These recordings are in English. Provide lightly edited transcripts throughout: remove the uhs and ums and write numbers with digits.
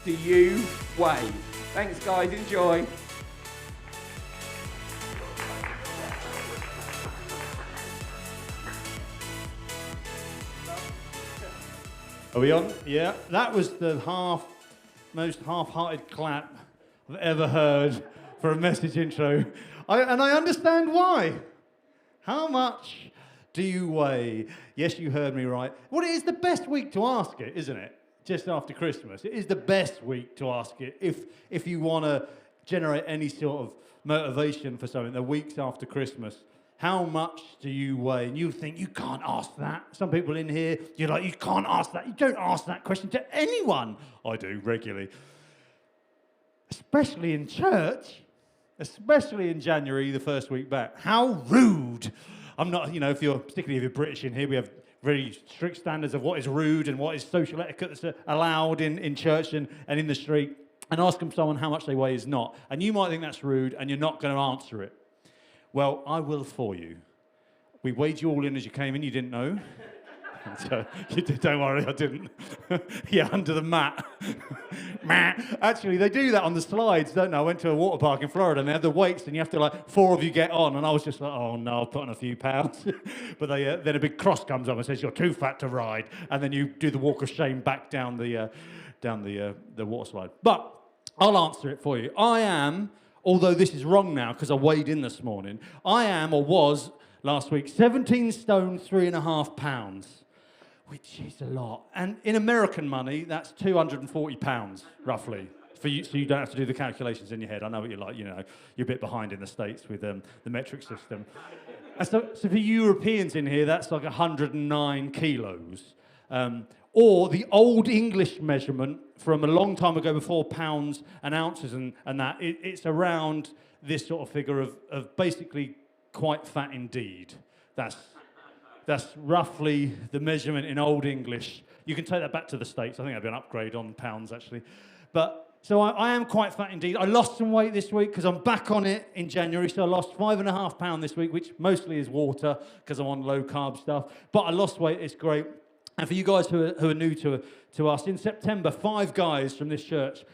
do you weigh? Thanks, guys. Enjoy. Are we on? Yeah. That was the most half-hearted clap I've ever heard for a message intro. And I understand why. How much do you weigh? Yes, you heard me right. Well, it is the best week to ask it, isn't it? Just after Christmas. It is the best week to ask it if you want to generate any sort of motivation for something, the weeks after Christmas. How much do you weigh? And you think, you can't ask that. Some people in here, you're like, you can't ask that. You don't ask that question to anyone. I do regularly. Especially in church, especially in January, the first week back. How rude. I'm not, particularly if you're British in here, we have very strict standards of what is rude and what is social etiquette that's allowed in church and in the street. And asking someone how much they weigh is not. And you might think that's rude and you're not going to answer it. Well, I will for you. We weighed you all in as you came in, you didn't know. So, don't worry, I didn't. Yeah, under the mat. Actually, they do that on the slides, don't they? I went to a water park in Florida and they have the weights and you have to, 4 of you get on. And I was just like, oh no, I've put on a few pounds. But then a big cross comes up and says, you're too fat to ride. And then you do the walk of shame back down the water slide. But I'll answer it for you. I am, although this is wrong now because I weighed in this morning, I am or was last week 17 stone, 3.5 pounds, which is a lot. And in American money, that's 240 pounds, roughly, for you, so you don't have to do the calculations in your head. I know what you're like, you're a bit behind in the States with the metric system. And so for Europeans in here, that's like 109 kilos. Or the old English measurement from a long time ago before pounds and ounces and that, it's around this sort of figure of basically quite fat indeed. That's roughly the measurement in old English. You can take that back to the States. I think that'd be an upgrade on pounds, actually. So I am quite fat indeed. I lost some weight this week because I'm back on it in January. So I lost 5.5 pounds this week, which mostly is water because I'm on low carb stuff. But I lost weight. It's great. And for you guys who are new to us, in September, 5 guys from this church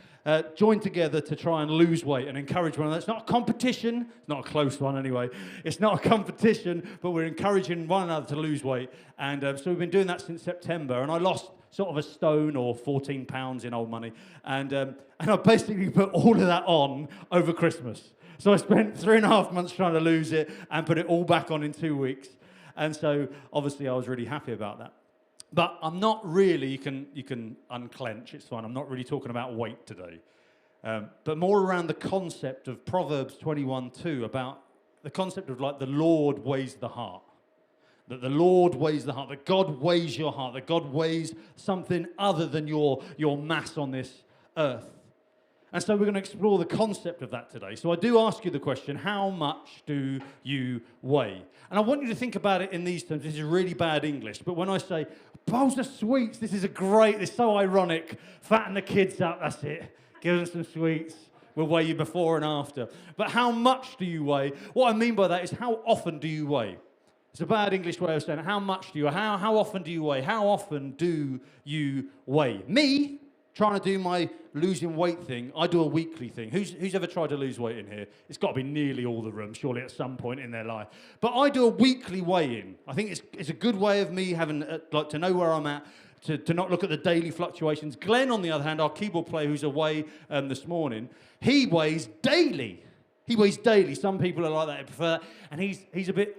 joined together to try and lose weight and encourage one another. It's not a competition. It's not a close one anyway. It's not a competition, but we're encouraging one another to lose weight. And so we've been doing that since September. And I lost sort of a stone or 14 pounds in old money. And I basically put all of that on over Christmas. So I spent 3.5 months trying to lose it and put it all back on in 2 weeks. And so obviously I was really happy about that. But I'm not really, you can unclench, it's fine. I'm not really talking about weight today. But more around the concept of Proverbs 21:2, about the concept of the Lord weighs the heart. That the Lord weighs the heart, that God weighs your heart, that God weighs something other than your mass on this earth. And so we're going to explore the concept of that today. So I do ask you the question, how much do you weigh? And I want you to think about it in these terms. This is really bad English, but when I say, bowls of sweets, this is it's so ironic. Fatten the kids up, that's it. Give them some sweets. We'll weigh you before and after. But how much do you weigh? What I mean by that is how often do you weigh? It's a bad English way of saying it. How much do you weigh? How often do you weigh? How often do you weigh? Me, trying to do my losing weight thing, I do a weekly thing. Who's ever tried to lose weight in here? It's got to be nearly all the room, surely at some point in their life. But I do a weekly weigh-in. I think it's a good way of me having to know where I'm at, to not look at the daily fluctuations. Glenn, on the other hand, our keyboard player who's away this morning, he weighs daily. He weighs daily. Some people are like that, they prefer that. And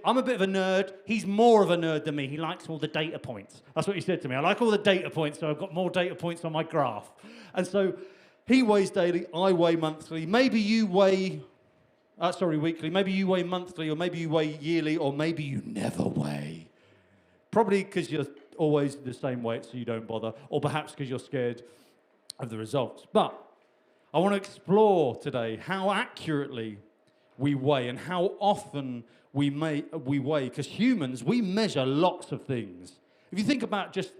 I'm a bit of a nerd. He's more of a nerd than me. He likes all the data points. That's what he said to me. I like all the data points, so I've got more data points on my graph. And so he weighs daily, I weigh monthly. Maybe you weigh, weekly. Maybe you weigh monthly, or maybe you weigh yearly, or maybe you never weigh. Probably because you're always the same weight, so you don't bother. Or perhaps because you're scared of the results. But I want to explore today how accurately we weigh and how often we weigh, because humans, we measure lots of things. If you think about just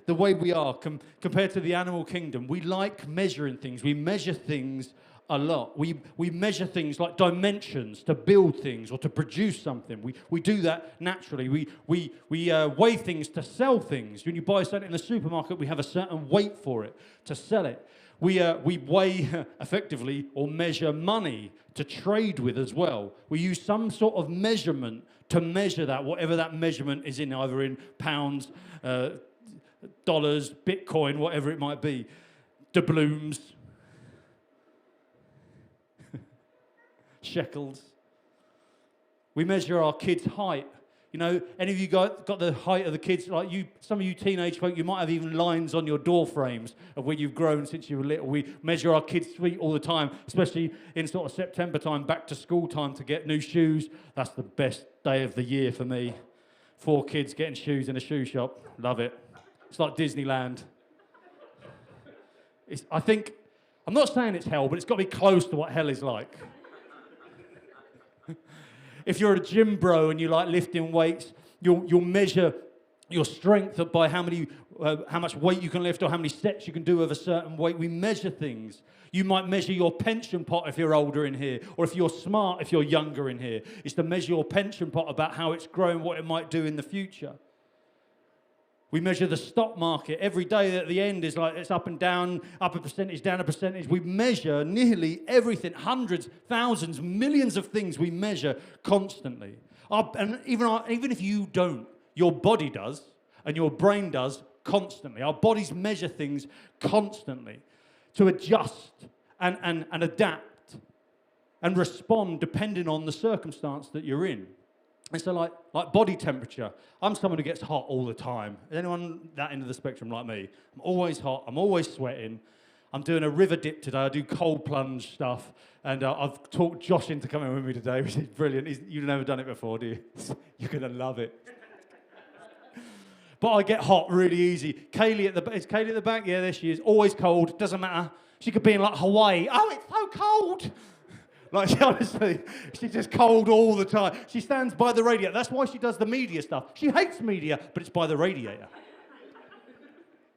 the way we are compared to the animal kingdom, we like measuring things. We measure things a lot. We measure things like dimensions to build things or to produce something. We do that naturally. We weigh things to sell things. When you buy something in the supermarket, we have a certain weight for it to sell it. We weigh effectively or measure money to trade with as well. We use some sort of measurement to measure that, whatever that measurement is in, either in pounds, dollars, Bitcoin, whatever it might be, doubloons, shekels. We measure our kids' height. You know, any of you got the height of the kids? Like you, some of you teenage folk, you might have even lines on your door frames of where you've grown since you were little. We measure our kids' feet all the time, especially in sort of September time, back to school time to get new shoes. That's the best day of the year for me. 4 kids getting shoes in a shoe shop. Love it. It's like Disneyland. I'm not saying it's hell, but it's got to be close to what hell is like. If you're a gym bro and you like lifting weights, you'll measure your strength by how much weight you can lift or how many sets you can do of a certain weight. We measure things. You might measure your pension pot if you're older in here, or if you're smart, if you're younger in here. It's to measure your pension pot about how it's growing, what it might do in the future. We measure the stock market. Every day at the end is like it's up and down, up a percentage, down a percentage. We measure nearly everything, hundreds, thousands, millions of things we measure constantly. And even if you don't, your body does, and your brain does constantly. Our bodies measure things constantly to adjust and adapt and respond depending on the circumstance that you're in. And so like body temperature, I'm someone who gets hot all the time. Is anyone that end of the spectrum like me? I'm always hot, I'm always sweating. I'm doing a river dip today, I do cold plunge stuff, and I've talked Josh into coming with me today, which is brilliant. You've never done it before, do you? You're going to love it. But I get hot really easy. Is Kaylee at the back? Yeah, there she is. Always cold, doesn't matter. She could be in like Hawaii. Oh, it's so cold. Like, honestly, she's just cold all the time. She stands by the radiator. That's why she does the media stuff. She hates media, but it's by the radiator.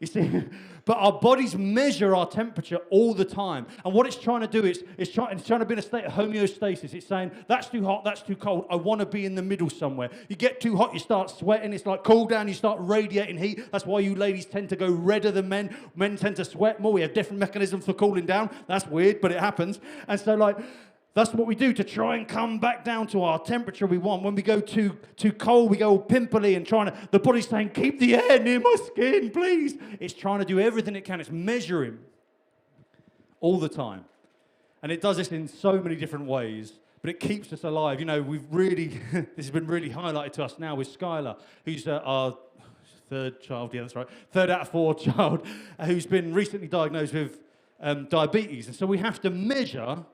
You see? But our bodies measure our temperature all the time. And what it's trying to do is it's trying to be in a state of homeostasis. It's saying, that's too hot, that's too cold. I want to be in the middle somewhere. You get too hot, you start sweating. It's like cool down, you start radiating heat. That's why you ladies tend to go redder than men. Men tend to sweat more. We have different mechanisms for cooling down. That's weird, but it happens. And so, like, that's what we do to try and come back down to our temperature we want. When we go too cold, we go all pimply and the body's saying, keep the air near my skin, please. It's trying to do everything it can. It's measuring all the time. And it does this in so many different ways, but it keeps us alive. You know, this has been really highlighted to us now with Skylar, who's our third child, yeah, that's right, 3rd out of 4 child, who's been recently diagnosed with diabetes. And so we have to measure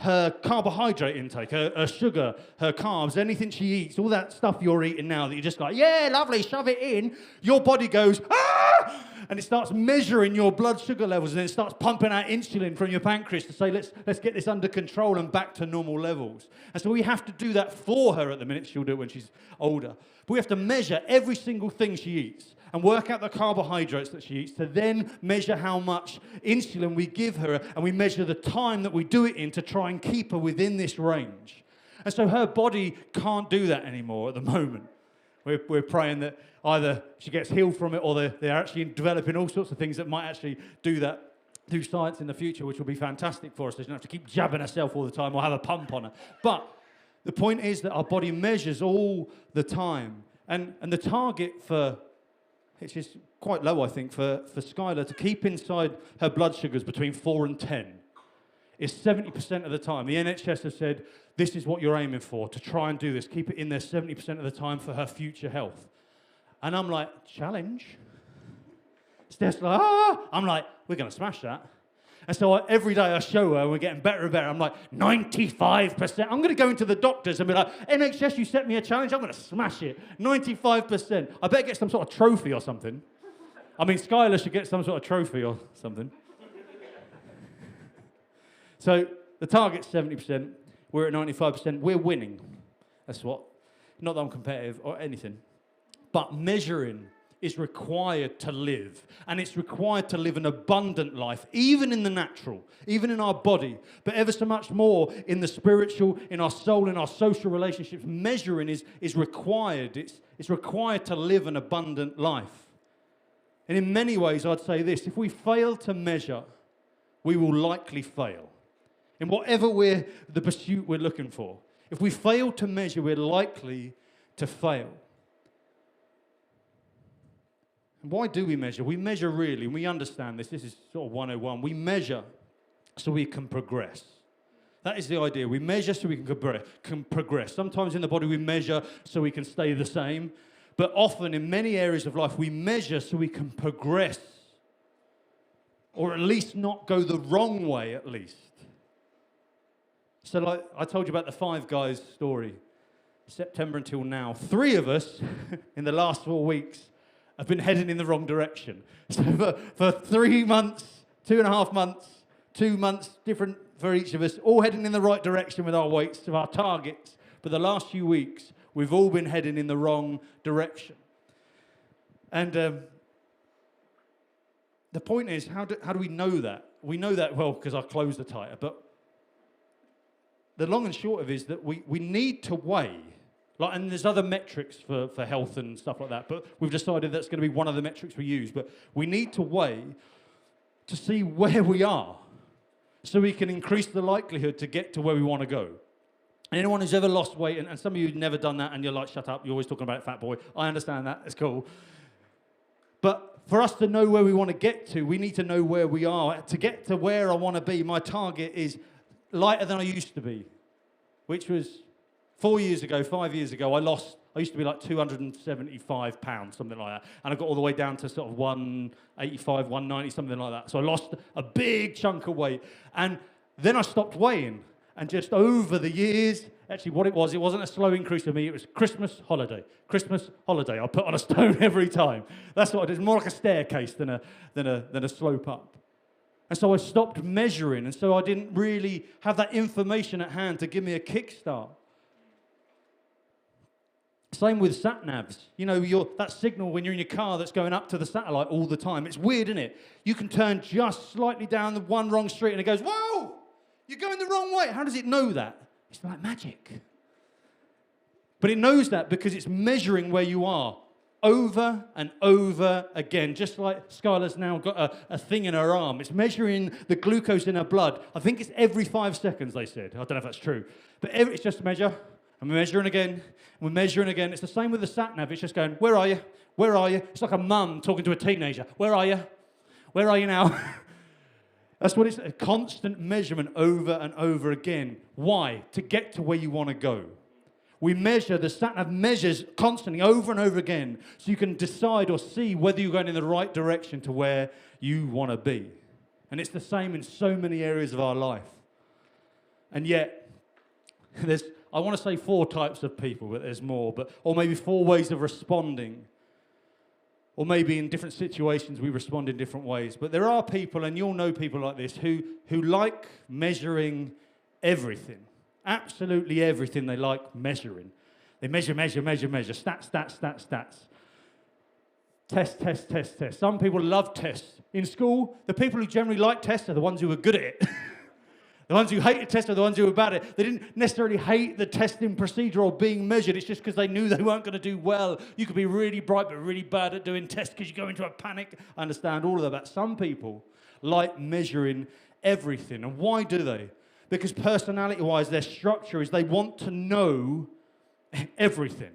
her carbohydrate intake, her sugar, her carbs, anything she eats, all that stuff you're eating now that you're just like, yeah, lovely, shove it in. Your body goes, ah! And it starts measuring your blood sugar levels, and it starts pumping out insulin from your pancreas to say, let's get this under control and back to normal levels. And so we have to do that for her at the minute. She'll do it when she's older. But we have to measure every single thing she eats and work out the carbohydrates that she eats to then measure how much insulin we give her, and we measure the time that we do it in to try and keep her within this range. And so her body can't do that anymore at the moment. We're praying that either she gets healed from it, or they're actually developing all sorts of things that might actually do that through science in the future, which will be fantastic for us. She doesn't have to keep jabbing herself all the time or have a pump on her. But the point is that our body measures all the time. And the target for, which is quite low, I think, for Skylar to keep inside her blood sugars between 4 and 10 is 70% of the time. The NHS have said, this is what you're aiming for, to try and do this. Keep it in there 70% of the time for her future health. And I'm like, challenge? Steph's like, I'm like, we're going to smash that. And so every day I show her, and we're getting better and better. I'm like, 95%. I'm going to go into the doctors and be like, NHS, you set me a challenge. I'm going to smash it. 95%. I better get some sort of trophy or something. I mean, Skylar should get some sort of trophy or something. So the target's 70%. We're at 95%. We're winning. That's what. Not that I'm competitive or anything. But measuring is required to live. And it's required to live an abundant life, even in the natural, even in our body, but ever so much more in the spiritual, in our soul, in our social relationships. Measuring is required. It's required to live an abundant life. And in many ways, I'd say this: if we fail to measure, we will likely fail. In whatever the pursuit we're looking for. If we fail to measure, we're likely to fail. And why do we measure? We measure really, and we understand this is sort of 101, we measure so we can progress. That is the idea. We measure so we can progress. Sometimes in the body we measure so we can stay the same, but often in many areas of life we measure so we can progress, or at least not go the wrong way at least. So like I told you about the 5 guys story, September until now. 3 of us in the last 4 weeks have been heading in the wrong direction. So for 3 months, 2.5 months, 2 months, different for each of us, all heading in the right direction with our weights to our targets. But the last few weeks, we've all been heading in the wrong direction. And the point is, how do we know that? We know that, well, because our clothes are tighter. But the long and short of it is that we need to weigh. And there's other metrics for health and stuff like that, but we've decided that's going to be one of the metrics we use. But we need to weigh to see where we are so we can increase the likelihood to get to where we want to go. And anyone who's ever lost weight, and some of you have never done that, and you're like, shut up, you're always talking about fat boy. I understand that, it's cool. But for us to know where we want to get to, we need to know where we are. To get to where I want to be, my target is lighter than I used to be, which was 4 years ago, 5 years ago, I used to be like 275 pounds, something like that. And I got all the way down to sort of 185, 190, something like that. So I lost a big chunk of weight. And then I stopped weighing. And just over the years, actually what it wasn't a slow increase for me, it was Christmas holiday. Christmas holiday. I put on a stone every time. That's what I did. It's more like a staircase than a slope up. And so I stopped measuring. And so I didn't really have that information at hand to give me a kickstart. Same with sat-navs. You know, that signal when you're in your car that's going up to the satellite all the time. It's weird, isn't it? You can turn just slightly down the one wrong street and it goes, whoa, you're going the wrong way. How does it know that? It's like magic. But it knows that because it's measuring where you are over and over again. Just like Skylar's now got a thing in her arm. It's measuring the glucose in her blood. I think it's every 5 seconds, they said. I don't know if that's true. But it's just a measure. And we're measuring again, and we're measuring again. It's the same with the sat-nav. It's just going, where are you? Where are you? It's like a mum talking to a teenager. Where are you? Where are you now? That's what it's, a constant measurement over and over again. Why? To get to where you want to go. We measure, the sat-nav measures constantly over and over again so you can decide or see whether you're going in the right direction to where you want to be. And it's the same in so many areas of our life. And yet, I want to say 4 types of people, but there's more. Or maybe 4 ways of responding. Or maybe in different situations we respond in different ways. But there are people, and you'll know people like this, who like measuring everything. Absolutely everything they like measuring. They measure. Stats. Test. Some people love tests. In school, the people who generally like tests are the ones who are good at it. The ones who hated tests are the ones who were bad at it. They didn't necessarily hate the testing procedure or being measured. It's just because they knew they weren't going to do well. You could be really bright but really bad at doing tests because you go into a panic. I understand all of that. Some people like measuring everything. And why do they? Because personality-wise, their structure is they want to know everything.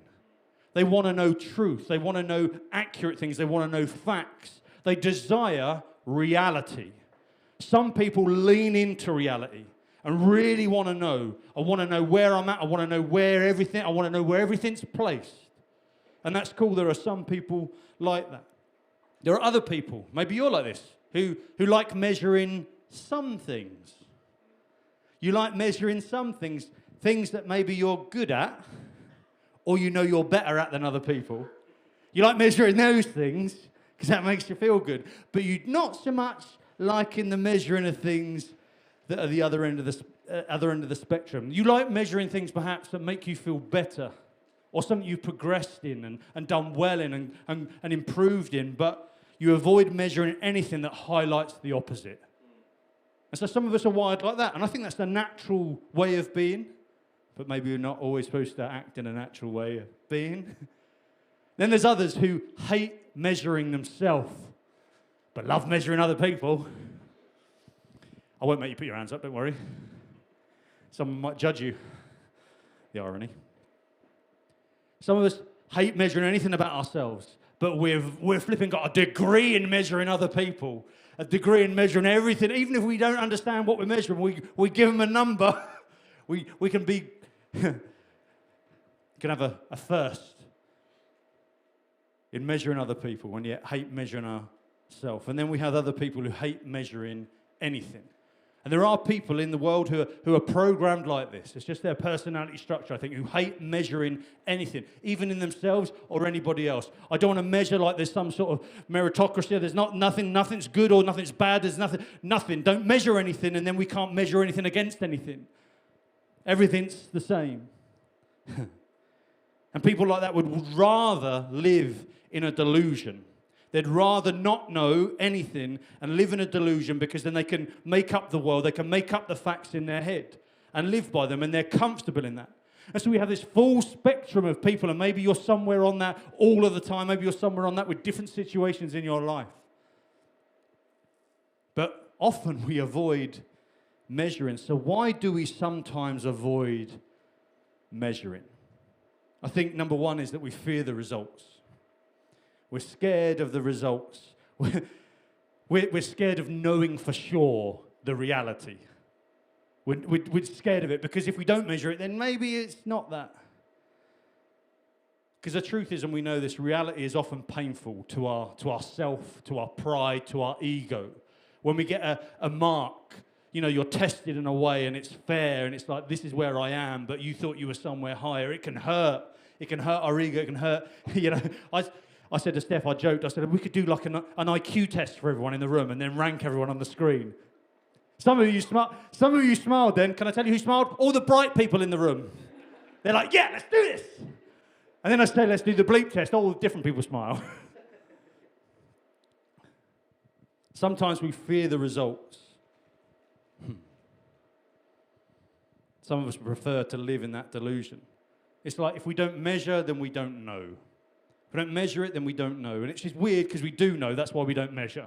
They want to know truth. They want to know accurate things. They want to know facts. They desire reality. Some people lean into reality and really want to know. I want to know where I'm at. I want to know where everything's placed. And that's cool. There are some people like that. There are other people, maybe you're like this, who like measuring some things. You like measuring some things that maybe you're good at or you know you're better at than other people. You like measuring those things because that makes you feel good. But you're not so much liking the measuring of things that are the other end of the spectrum. You like measuring things perhaps that make you feel better or something you've progressed in and done well in and improved in, but you avoid measuring anything that highlights the opposite. And so some of us are wired like that, and I think that's the natural way of being, but maybe we're not always supposed to act in a natural way of being. Then there's others who hate measuring themselves, but love measuring other people. I won't make you put your hands up, don't worry. Someone might judge you. The irony. Some of us hate measuring anything about ourselves, but we're flipping got a degree in measuring other people, a degree in measuring everything. Even if we don't understand what we're measuring, we give them a number. we can be, can have a thirst in measuring other people and yet hate measuring ourselves. And then we have other people who hate measuring anything. And there are people in the world who are programmed like this. It's just their personality structure, I think, who hate measuring anything, even in themselves or anybody else. I don't want to measure like there's some sort of meritocracy. There's nothing's good or nothing's bad. There's nothing. Don't measure anything, and then we can't measure anything against anything. Everything's the same. And people like that would rather live in a delusion. They'd rather not know anything and live in a delusion, because then they can make up the world, they can make up the facts in their head and live by them, and they're comfortable in that. And so we have this full spectrum of people, and maybe you're somewhere on that all of the time, maybe you're somewhere on that with different situations in your life. But often we avoid measuring. So why do we sometimes avoid measuring? I think number one is that we fear the results. We're scared of the results. We're scared of knowing for sure the reality. We're scared of it, because if we don't measure it, then maybe it's not that. Because the truth is, and we know this, reality is often painful to our self, to our pride, to our ego. When we get a mark, you're tested in a way and it's fair and it's like, this is where I am, but you thought you were somewhere higher. It can hurt. It can hurt our ego. It can hurt, I said to Steph, I joked, I said, we could do like an IQ test for everyone in the room and then rank everyone on the screen. Some of you smiled then. Can I tell you who smiled? All the bright people in the room. They're like, yeah, let's do this. And then I say, let's do the bleep test. All the different people smile. Sometimes we fear the results. Some of us prefer to live in that delusion. It's like, if we don't measure, then we don't know. If we don't measure it, then we don't know. And it's just weird, because we do know, that's why we don't measure.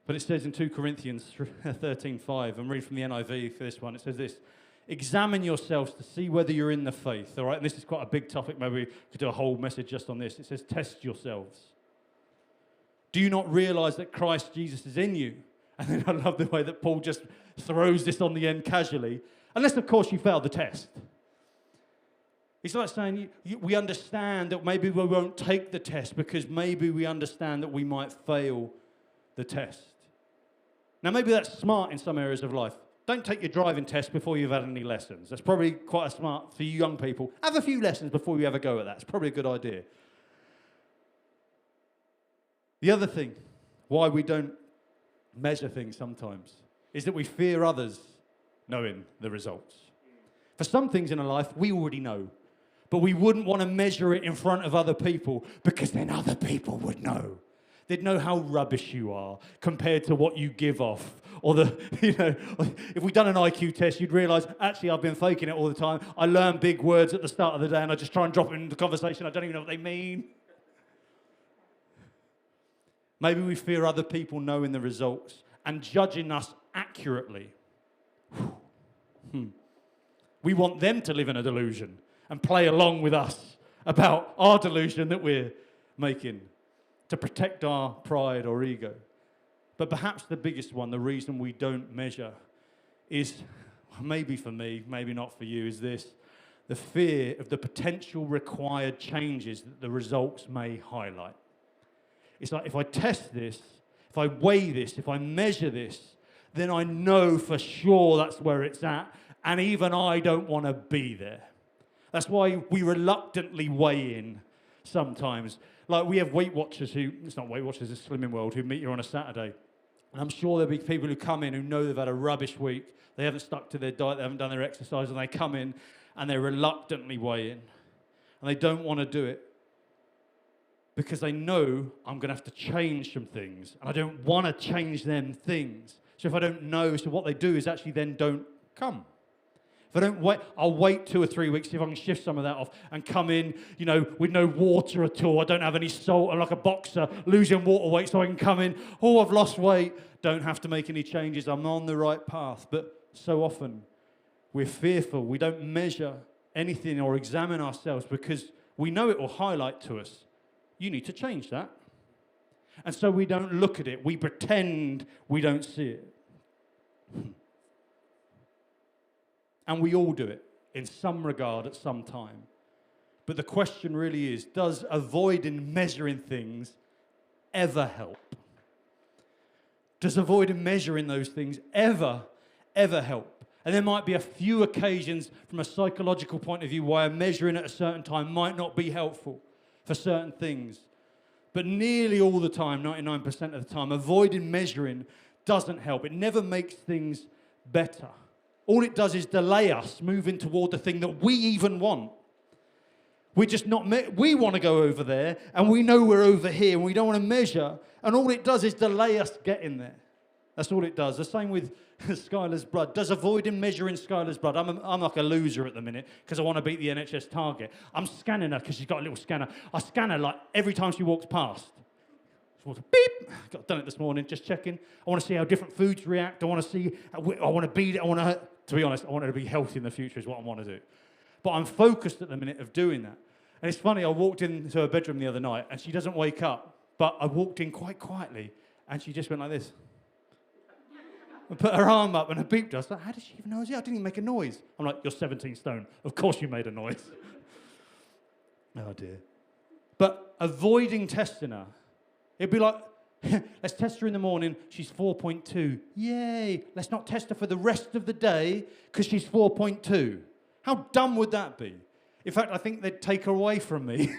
But it says in 2 Corinthians 13:5, I'm reading from the NIV for this one, it says this: examine yourselves to see whether you're in the faith. All right, and this is quite a big topic, maybe we could do a whole message just on this. It says, test yourselves. Do you not realize that Christ Jesus is in you? And then I love the way that Paul just throws this on the end casually. Unless, of course, you failed the test. It's like saying, we understand that maybe we won't take the test because maybe we understand that we might fail the test. Now, maybe that's smart in some areas of life. Don't take your driving test before you've had any lessons. That's probably quite smart for you young people. Have a few lessons before you ever go at that. It's probably a good idea. The other thing, why we don't measure things sometimes, is that we fear others knowing the results. For some things in our life, we already know, but we wouldn't want to measure it in front of other people, because then other people would know. They'd know how rubbish you are compared to what you give off. Or if we'd done an IQ test, you'd realise, actually, I've been faking it all the time. I learn big words at the start of the day and I just try and drop it into the conversation. I don't even know what they mean. Maybe we fear other people knowing the results and judging us accurately. We want them to live in a delusion and play along with us about our delusion that we're making to protect our pride or ego. But perhaps the biggest one, the reason we don't measure, is, maybe for me, maybe not for you, is this: the fear of the potential required changes that the results may highlight. It's like, if I test this, if I weigh this, if I measure this, then I know for sure that's where it's at, and even I don't want to be there. That's why we reluctantly weigh in sometimes. Like, we have Weight Watchers who, it's not Weight Watchers, it's Slimming World, who meet here on a Saturday. And I'm sure there'll be people who come in who know they've had a rubbish week, they haven't stuck to their diet, they haven't done their exercise, and they come in and they reluctantly weigh in. And they don't want to do it because they know I'm going to have to change some things, and I don't want to change them things. So if I don't know, so what they do is actually then don't come. If If I don't wait, I'll wait 2 or 3 weeks, see if I can shift some of that off and come in, with no water at all. I don't have any salt. I'm like a boxer losing water weight so I can come in. Oh, I've lost weight. Don't have to make any changes. I'm on the right path. But so often we're fearful. We don't measure anything or examine ourselves because we know it will highlight to us, you need to change that. And so we don't look at it. We pretend we don't see it. And we all do it in some regard at some time. But the question really is, does avoiding measuring things ever help? Does avoiding measuring those things ever help? And there might be a few occasions from a psychological point of view why measuring at a certain time might not be helpful for certain things. But nearly all the time, 99% of the time, avoiding measuring doesn't help. It never makes things better. All it does is delay us moving toward the thing that we even want. We're just not, we want to go over there, and we know we're over here, and we don't want to measure, and all it does is delay us getting there. That's all it does. The same with Skylar's blood. Does avoiding measuring Skylar's blood, I'm like a loser at the minute because I want to beat the NHS target. I'm scanning her because she's got a little scanner. I scan her like every time she walks past. Beep! Got done it this morning, just checking. I want to see how different foods react. I want to see, I want to beat it. To be honest, I want her to be healthy in the future is what I want to do. But I'm focused at the minute of doing that. And it's funny, I walked into her bedroom the other night and she doesn't wake up, but I walked in quite quietly and she just went like this. And put her arm up and I beeped her. I was like, how did she even know I was here? I didn't even make a noise. I'm like, you're 17 stone. Of course you made a noise. Oh dear. But avoiding testing her, it'd be like, let's test her in the morning. She's 4.2. Yay. Let's not test her for the rest of the day because she's 4.2. How dumb would that be? In fact, I think they'd take her away from me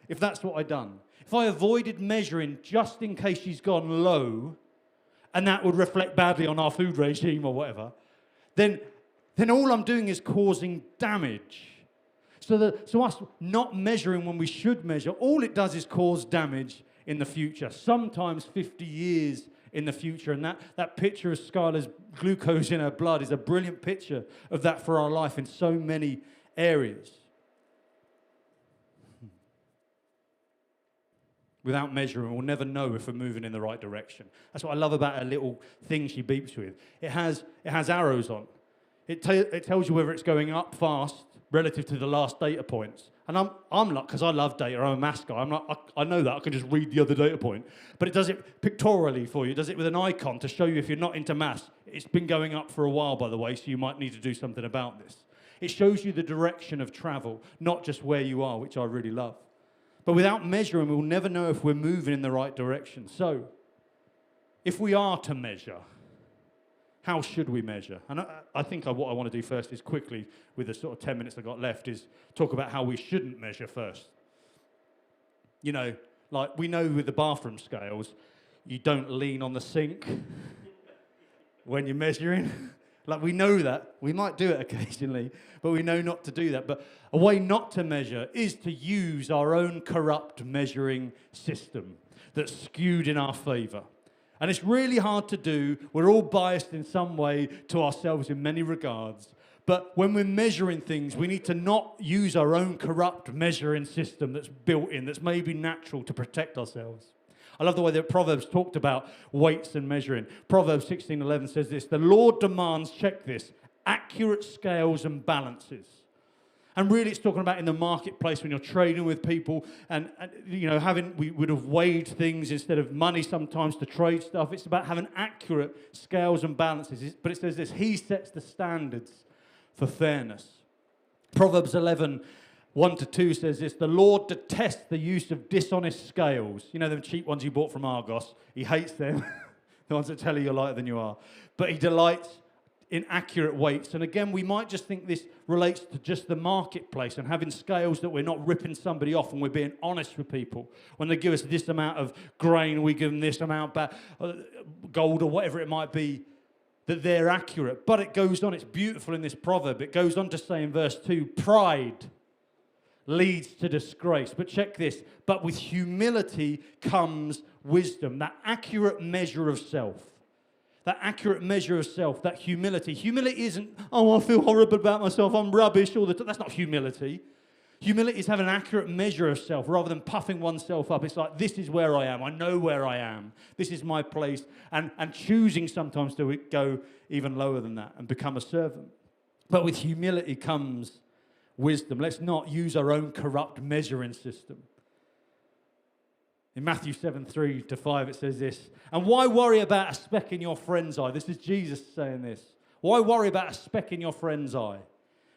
if that's what I'd done. If I avoided measuring just in case she's gone low, and that would reflect badly on our food regime or whatever, then all I'm doing is causing damage. So us not measuring when we should measure, all it does is cause damage in the future, sometimes 50 years in the future. And that picture of Skylar's glucose in her blood is a brilliant picture of that for our life in so many areas. Without measuring, we'll never know if we're moving in the right direction. That's what I love about a little thing she beeps with. It has arrows on. It tells you whether it's going up fast relative to the last data points. And I'm like, because I love data, I'm a maths guy, I know that, I can just read the other data point. But it does it pictorially for you. It does it with an icon to show you if you're not into maths. It's been going up for a while, by the way, so you might need to do something about this. It shows you the direction of travel, not just where you are, which I really love. But without measuring, we'll never know if we're moving in the right direction. So, if we are to measure, how should we measure? And I think what I want to do first is quickly, with the sort of 10 minutes I've got left, is talk about how we shouldn't measure first. Like we know with the bathroom scales, you don't lean on the sink when you're measuring. Like we know that. We might do it occasionally, but we know not to do that. But a way not to measure is to use our own corrupt measuring system that's skewed in our favour. And it's really hard to do. We're all biased in some way to ourselves in many regards. But when we're measuring things, we need to not use our own corrupt measuring system that's built in, that's maybe natural to protect ourselves. I love the way that Proverbs talked about weights and measuring. Proverbs 16:11 says this, the Lord demands, check this, accurate scales and balances. And really it's talking about in the marketplace when you're trading with people and we would have weighed things instead of money sometimes to trade stuff. It's about having accurate scales and balances. But it says this, he sets the standards for fairness. Proverbs 11:1-2 says this, the Lord detests the use of dishonest scales. You know them cheap ones you bought from Argos? He hates them, the ones that tell you you're lighter than you are. But he delights in accurate weights. And again, we might just think this relates to just the marketplace and having scales that we're not ripping somebody off and we're being honest with people. When they give us this amount of grain, we give them this amount back, gold or whatever it might be, that they're accurate. But it goes on, it's beautiful in this proverb. It goes on to say in verse 2, pride leads to disgrace. But check this, but with humility comes wisdom, that accurate measure of self. that accurate measure of self, that humility. Humility isn't, oh, I feel horrible about myself, I'm rubbish all the time. That's not humility. Humility is having an accurate measure of self rather than puffing oneself up. It's like, this is where I am. I know where I am. This is my place. And choosing sometimes to go even lower than that and become a servant. But with humility comes wisdom. Let's not use our own corrupt measuring system. In Matthew 7:3-5, it says this, and why worry about a speck in your friend's eye? This is Jesus saying this. Why worry about a speck in your friend's eye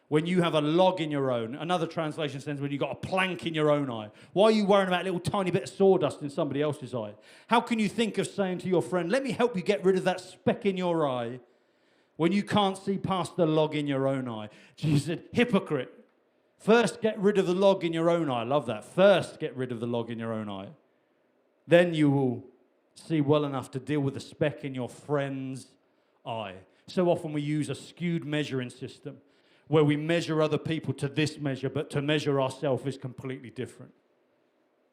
when you have a log in your own? Another translation says when you've got a plank in your own eye. Why are you worrying about a little tiny bit of sawdust in somebody else's eye? How can you think of saying to your friend, let me help you get rid of that speck in your eye when you can't see past the log in your own eye? Jesus said, hypocrite. First, get rid of the log in your own eye. I love that. First, get rid of the log in your own eye. Then you will see well enough to deal with the speck in your friend's eye. So often we use a skewed measuring system where we measure other people to this measure, but to measure ourselves is completely different.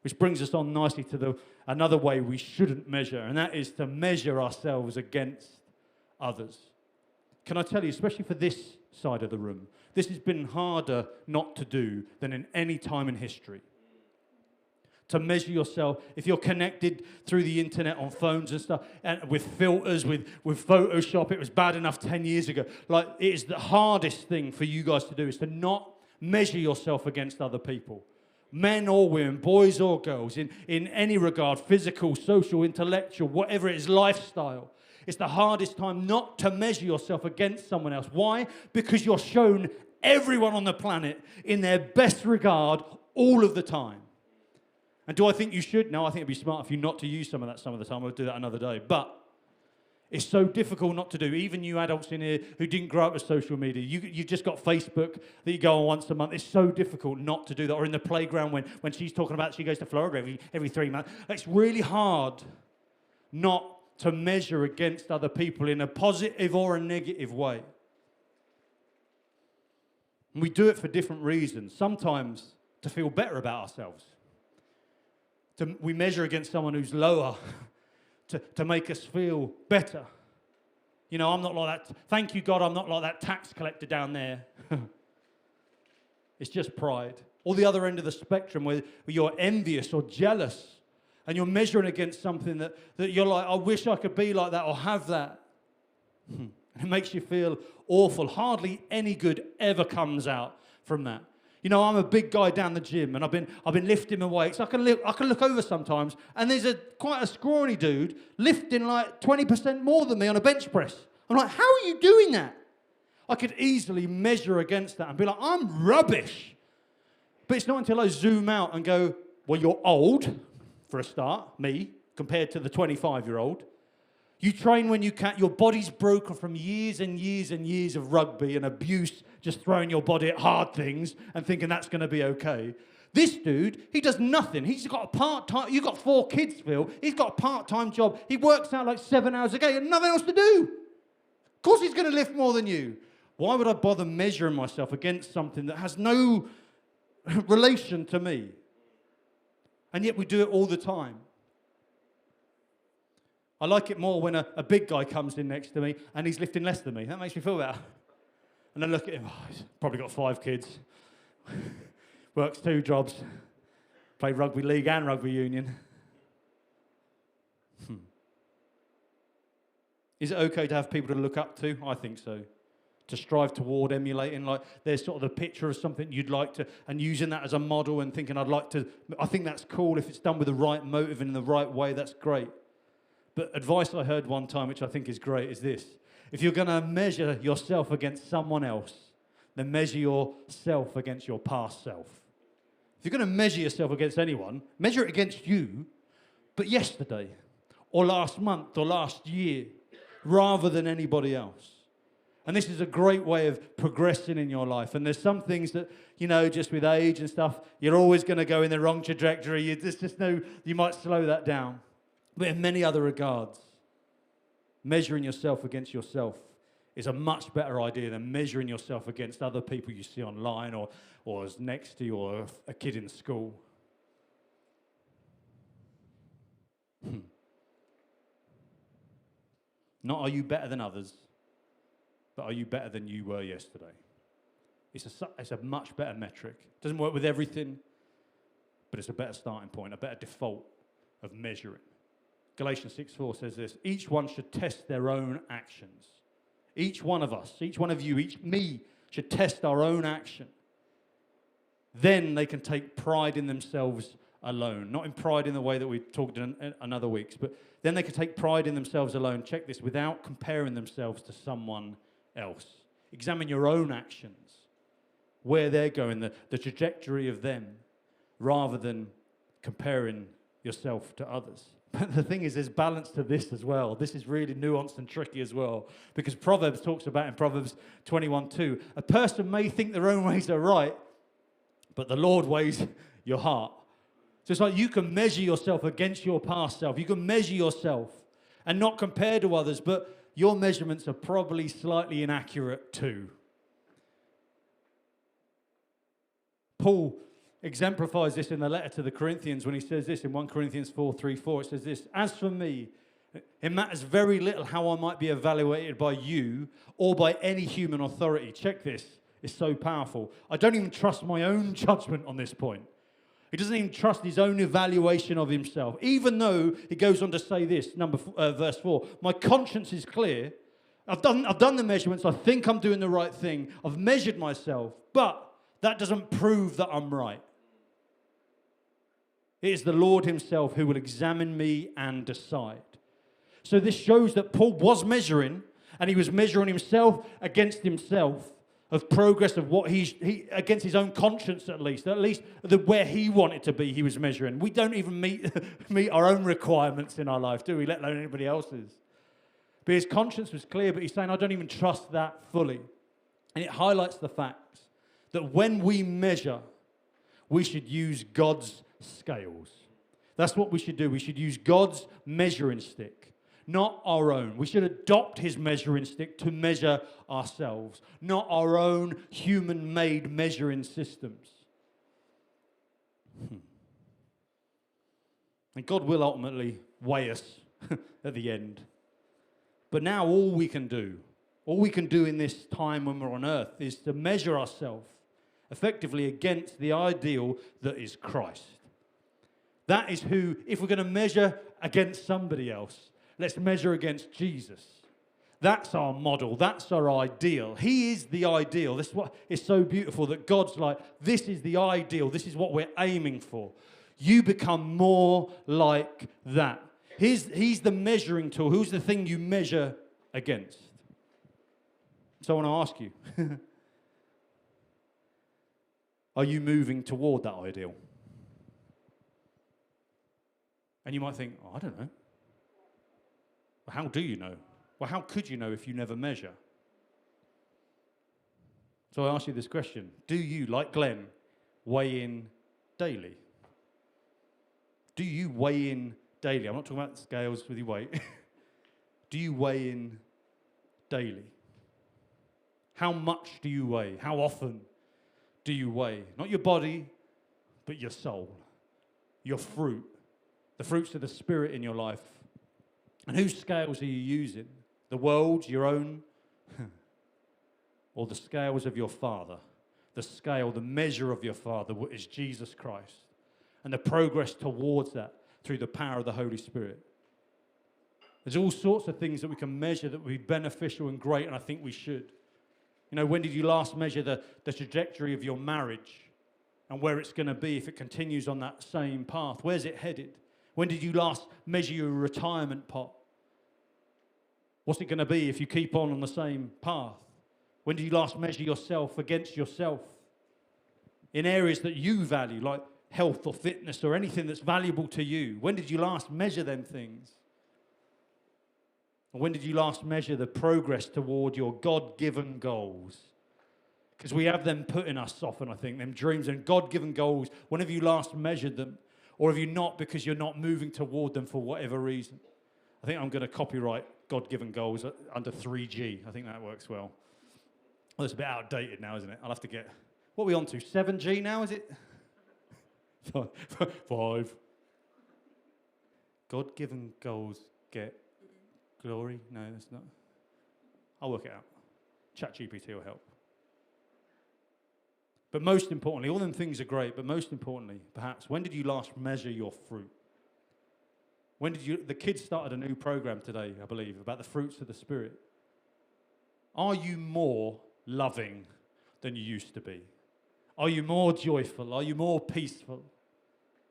Which brings us on nicely to another way we shouldn't measure, and that is to measure ourselves against others. Can I tell you, especially for this side of the room, this has been harder not to do than in any time in history. To measure yourself, if you're connected through the internet on phones and stuff, and with filters, with Photoshop, it was bad enough 10 years ago. Like, it is the hardest thing for you guys to do, is to not measure yourself against other people. Men or women, boys or girls, in any regard, physical, social, intellectual, whatever it is, lifestyle. It's the hardest time not to measure yourself against someone else. Why? Because you're shown everyone on the planet in their best regard all of the time. And do I think you should? No, I think it'd be smart of you not to use some of that some of the time. I'll do that another day. But it's so difficult not to do. Even you adults in here who didn't grow up with social media, you've just got Facebook that you go on once a month. It's so difficult not to do that. Or in the playground when she's talking about she goes to Florida every 3 months. It's really hard not to measure against other people in a positive or a negative way. And we do it for different reasons. Sometimes to feel better about ourselves. We measure against someone who's lower to make us feel better. You know, I'm not like that. Thank you, God, I'm not like that tax collector down there. It's just pride. Or the other end of the spectrum where you're envious or jealous and you're measuring against something that you're like, I wish I could be like that or have that. It makes you feel awful. Hardly any good ever comes out from that. You know, I'm a big guy down the gym, and I've been lifting my weights. I can look over sometimes, and there's quite a scrawny dude lifting like 20% more than me on a bench press. I'm like, how are you doing that? I could easily measure against that and be like, I'm rubbish. But it's not until I zoom out and go, well, you're old, for a start, me, compared to the 25-year-old. You train when you can. Your body's broken from years and years and years of rugby and abuse, just throwing your body at hard things and thinking that's going to be okay. This dude, he does nothing. He's got a part-time... You've got 4 kids, Phil. He's got a part-time job. He works out like 7 hours a day and nothing else to do. Of course he's going to lift more than you. Why would I bother measuring myself against something that has no relation to me? And yet we do it all the time. I like it more when a big guy comes in next to me and he's lifting less than me. That makes me feel better. And I look at him, he's probably got 5 kids, works 2 jobs, played rugby league and rugby union. Is it okay to have people to look up to? I think so. To strive toward emulating, like there's sort of the picture of something you'd like to, and using that as a model and thinking I think that's cool if it's done with the right motive and in the right way, that's great. But advice I heard one time, which I think is great, is this. If you're going to measure yourself against someone else, then measure yourself against your past self. If you're going to measure yourself against anyone, measure it against you, but yesterday, or last month, or last year, rather than anybody else. And this is a great way of progressing in your life. And there's some things that, you know, just with age and stuff, you're always going to go in the wrong trajectory. You might slow that down. But in many other regards, measuring yourself against yourself is a much better idea than measuring yourself against other people you see online or as next to you or a kid in school. Not are you better than others, but are you better than you were yesterday? It's a much better metric. It doesn't work with everything, but it's a better starting point, a better default of measuring. Galatians 6:4 says this: each one should test their own actions. Each one of us, each one of you, me should test our own action. Then they can take pride in themselves alone. Not in pride in the way that we talked in other weeks, but then they can take pride in themselves alone. Check this, without comparing themselves to someone else. Examine your own actions, where they're going, the trajectory of them, rather than comparing yourself to others. But the thing is, there's balance to this as well. This is really nuanced and tricky as well, because Proverbs talks about in Proverbs 21:2, a person may think their own ways are right, but the Lord weighs your heart. So it's like you can measure yourself against your past self. You can measure yourself and not compare to others, but your measurements are probably slightly inaccurate too. Paul exemplifies this in the letter to the Corinthians when he says this in 1 Corinthians 4:3-4. It says this: as for me, it matters very little how I might be evaluated by you or by any human authority. Check this. It's so powerful. I don't even trust my own judgment on this point. He doesn't even trust his own evaluation of himself, even though he goes on to say this, verse 4, my conscience is clear. I've done the measurements. I think I'm doing the right thing. I've measured myself, but that doesn't prove that I'm right. It is the Lord himself who will examine me and decide. So this shows that Paul was measuring, and he was measuring himself against himself, of progress of what he against his own conscience at least where he wanted to be, he was measuring. We don't even meet our own requirements in our life, do we? Let alone anybody else's. But his conscience was clear, but he's saying, I don't even trust that fully. And it highlights the fact that when we measure, we should use God's scales. That's what we should do. We should use God's measuring stick, not our own. We should adopt his measuring stick to measure ourselves, not our own human-made measuring systems. And God will ultimately weigh us at the end. But now all we can do in this time when we're on earth is to measure ourselves effectively against the ideal that is Christ. That is who, if we're going to measure against somebody else, let's measure against Jesus. That's our model. That's our ideal. He is the ideal. This is what is so beautiful, that God's like, this is the ideal. This is what we're aiming for. You become more like that. He's the measuring tool. Who's the thing you measure against? So I want to ask you, are you moving toward that ideal? And you might think, oh, I don't know. Well, how do you know? Well, how could you know if you never measure? So I ask you this question. Do you, like Glenn, weigh in daily? Do you weigh in daily? I'm not talking about scales with your weight. Do you weigh in daily? How much do you weigh? How often do you weigh? Not your body, but your soul, your fruit, the fruits of the Spirit in your life. And whose scales are you using? The world's, your own, or the scales of your Father? The scale, the measure of your Father is Jesus Christ, and the progress towards that through the power of the Holy Spirit. There's all sorts of things that we can measure that would be beneficial and great, and I think we should. You know, when did you last measure the trajectory of your marriage and where it's going to be if it continues on that same path? Where's it headed? When did you last measure your retirement pot? What's it going to be if you keep on the same path? When did you last measure yourself against yourself in areas that you value, like health or fitness or anything that's valuable to you? When did you last measure them things? Or when did you last measure the progress toward your God-given goals? Because we have them put in us often, I think, them dreams and God-given goals. When have you last measured them? Or have you not, because you're not moving toward them for whatever reason? I think I'm going to copyright God-given goals under 3G. I think that works well. Well, it's a bit outdated now, isn't it? I'll have to get... What are we on to? 7G now, is it? 5. God-given goals get Glory? No, that's not. I'll work it out. ChatGPT will help. But most importantly, all them things are great, but most importantly, perhaps, when did you last measure your fruit? When did you, the kids started a new program today, I believe, about the fruits of the Spirit. Are you more loving than you used to be? Are you more joyful? Are you more peaceful?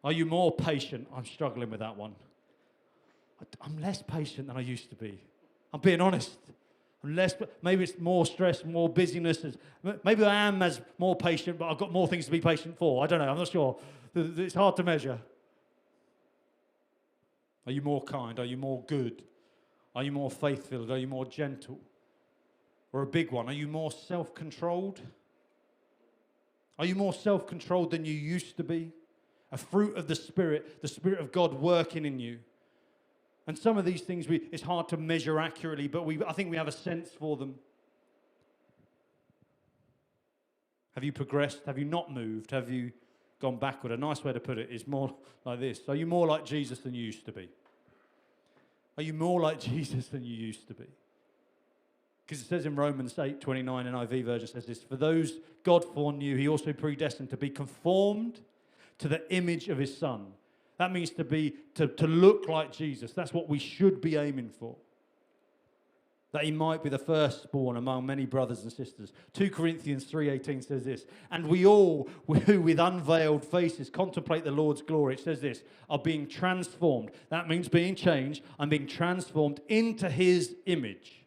Are you more patient? I'm struggling with that one. I'm less patient than I used to be. I'm being honest. Maybe it's more stress, more busyness. Maybe I am as more patient, but I've got more things to be patient for. I don't know. I'm not sure. It's hard to measure. Are you more kind? Are you more good? Are you more faith-filled? Are you more gentle? Or a big one, are you more self-controlled? Are you more self-controlled than you used to be? A fruit of the Spirit of God working in you. And some of these things, it's hard to measure accurately, but I think we have a sense for them. Have you progressed? Have you not moved? Have you gone backward? A nice way to put it is more like this. Are you more like Jesus than you used to be? Are you more like Jesus than you used to be? Because it says in Romans 8:29, NIV version says this, for those God foreknew, he also predestined to be conformed to the image of his Son. That means to look like Jesus. That's what we should be aiming for. That he might be the firstborn among many brothers and sisters. 2 Corinthians 3:18 says this, and we all who with unveiled faces contemplate the Lord's glory, it says this, are being transformed. That means being changed. I'm being transformed into his image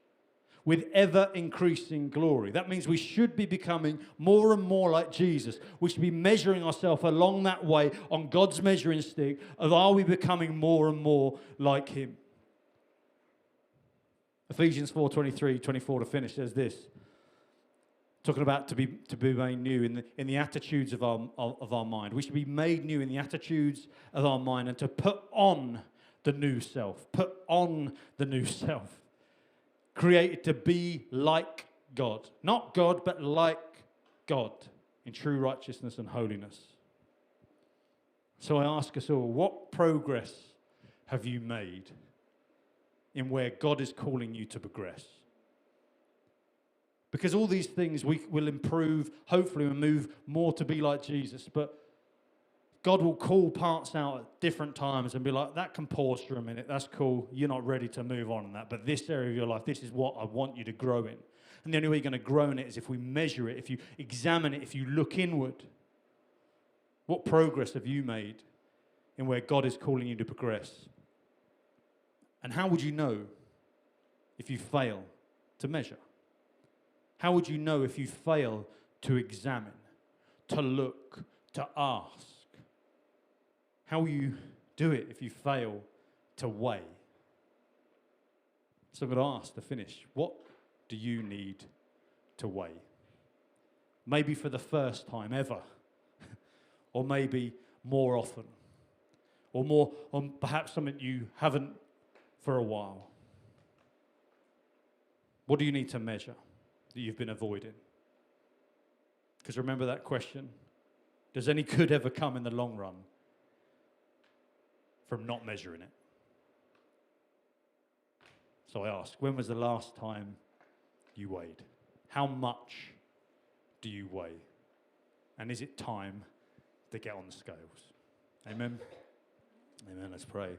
with ever-increasing glory. That means we should be becoming more and more like Jesus. We should be measuring ourselves along that way on God's measuring stick of are we becoming more and more like him. Ephesians 4:23-24 to finish says this, talking about to be made new in the attitudes of our mind. We should be made new in the attitudes of our mind and to put on the new self. Put on the new self. Created to be like God. Not God, but like God in true righteousness and holiness. So I ask us all, what progress have you made in where God is calling you to progress? Because all these things we will improve, hopefully we'll move more to be like Jesus, but God will call parts out at different times and be like, that can pause for a minute, that's cool, you're not ready to move on in that, but this area of your life, this is what I want you to grow in. And the only way you're going to grow in it is if we measure it, if you examine it, if you look inward. What progress have you made in where God is calling you to progress? And how would you know if you fail to measure? How would you know if you fail to examine, to look, to ask? How will you do it if you fail to weigh? So I'm going to ask to finish, what do you need to weigh? Maybe for the first time ever, or maybe more often, or perhaps something you haven't for a while. What do you need to measure that you've been avoiding? Because remember that question, does any good ever come in the long run from not measuring it? So I ask, when was the last time you weighed? How much do you weigh? And is it time to get on the scales? Amen? Amen, let's pray.